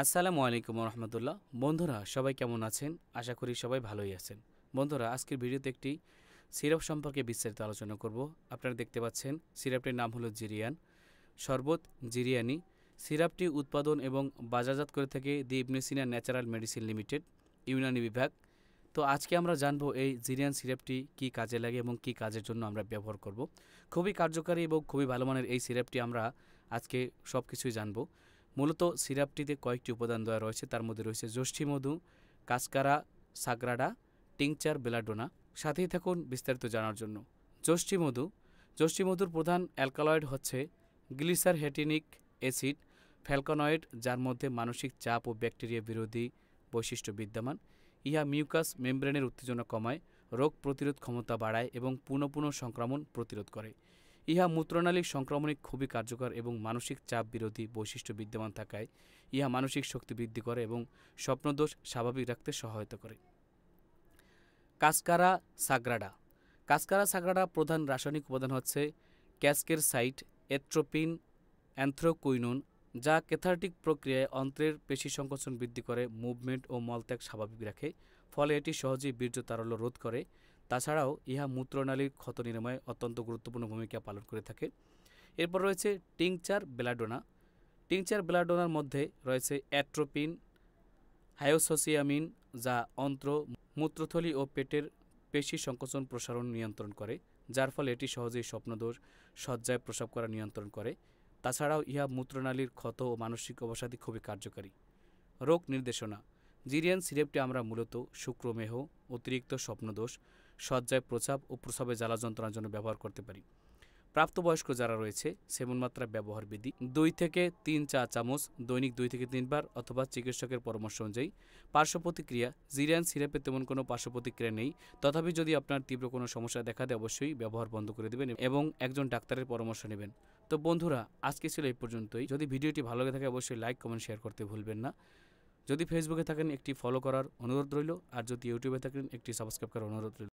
আসসালামু আলাইকুম রহমতুল্লাহ। বন্ধুরা সবাই কেমন আছেন? আশা করি সবাই ভালোই আছেন। বন্ধুরা আজকের ভিডিওতে একটি সিরাপ সম্পর্কে বিস্তারিত আলোচনা করব। আপনারা দেখতে পাচ্ছেন সিরাপটির নাম হলো জিরিয়ান শরবত জিরিয়ানি। সিরাপটি উৎপাদন এবং বাজারজাত করে থাকে দি ইবনে সিনা ন্যাচারাল মেডিসিন লিমিটেড, ইউনানি বিভাগ। তো আজকে আমরা জানবো এই জিরিয়ান সিরাপটি কি কাজে লাগে এবং কি কাজের জন্য আমরা ব্যবহার করব। খুবই কার্যকারী এবং খুবই ভালো মানের এই সিরাপটি আমরা আজকে সব কিছুই জানবো। মূলত সিরাপটিতে কয়েকটি উপাদান দেওয়া রয়েছে, তার মধ্যে রয়েছে যষ্ঠী মধু, কাসকারা সাগ্রাডা, টিংচার বেলাডোনা। সাথেই থাকুন বিস্তারিত জানার জন্য। যষ্ঠী মধু। যষ্ঠী মধুর প্রধান অ্যালকালয়েড হচ্ছে গ্লিসারহেটিনিক অ্যাসিড ফ্যালকনয়েড, যার মধ্যে মানসিক চাপ ও ব্যাকটেরিয়া বিরোধী বৈশিষ্ট্য বিদ্যমান। ইহা মিউকাস মেমব্রেনের উত্তেজনা কমায়, রোগ প্রতিরোধ ক্ষমতা বাড়ায় এবং পুনঃ পুনঃ সংক্রমণ প্রতিরোধ করে। ইহা মূত্রনালীর সংক্রমণে খুবই কার্যকর এবং মানসিক চাপ বিরোধী বৈশিষ্ট্য বিদ্যমান থাকায় ইহা মানসিক শক্তি বৃদ্ধি করে এবং স্বপ্নদোষ স্বাভাবিক রাখতে সহায়তা করে। Cascara sagrada. কাসকারা সাগ্রাডা প্রধান রাসায়নিক উপাদান হচ্ছে ক্যাসকেরসাইট, এট্রোপিন, অ্যান্থ্রোকুইনুন, যা ক্যাথারটিক প্রক্রিয়ায় অন্ত্রের পেশি সংকোচন বৃদ্ধি করে, মুভমেন্ট ও মলত্যাগ স্বাভাবিক রাখে, ফলে এটি সহজেই বীর্য তারল্য রোধ করে। তাছাড়াও ইহা মূত্রনালীর ক্ষত নিরাময়ে অত্যন্ত গুরুত্বপূর্ণ ভূমিকা পালন করে থাকে। এরপর রয়েছে টিংচার বেলাডোনা। টিংচার বেলাডোনার মধ্যে রয়েছে অ্যাট্রোপিন, হায়োসোসিয়ামিন, যা অন্ত্র, মূত্রথলি ও পেটের পেশি সংকোচন প্রসারণ নিয়ন্ত্রণ করে, যার ফলে এটি সহজেই স্বপ্নদোষ, শয্যায় প্রসাব করা নিয়ন্ত্রণ করে। তাছাড়াও ইহা মূত্রনালীর ক্ষত ও মানসিক অবসাদে খুবই কার্যকারী। রোগ নির্দেশনা। জিরিয়ান সিরাপটি আমরা মূলত শুক্রমেহ, অতিরিক্ত স্বপ্নদোষ, শয্যায় প্রস্রাব ও প্রস্রাবে জ্বালা যন্ত্রণার জন্য ব্যবহার করতে পারি। প্রাপ্তবয়স্ক যারা রয়েছে সেবন মাত্রা ব্যবহার বিধি 2 থেকে 3 চা চামচ দৈনিক 2 থেকে 3 বার অথবা চিকিৎসকের পরামর্শ অনুযায়ী। পার্শ্ব প্রতিক্রিয়া। জিরিয়ান সিরাপে তেমন কোনো পার্শ্ব প্রতিক্রিয়া নেই, তথাপি যদি আপনার তীব্র কোনো সমস্যা দেখা দেয় অবশ্যই ব্যবহার বন্ধ করে দেবেন এবং একজন ডাক্তারের পরামর্শ নেবেন। তো বন্ধুরা আজকে ছিল এই পর্যন্তই। যদি ভিডিওটি ভালো লাগে থাকে অবশ্যই লাইক কমেন্ট শেয়ার করতে ভুলবেন না। যদি ফেসবুকে থাকেন একটি ফলো করার অনুরোধ রইল, আর যদি ইউটিউবে থাকেন একটি সাবস্ক্রাইব করার অনুরোধ রইল।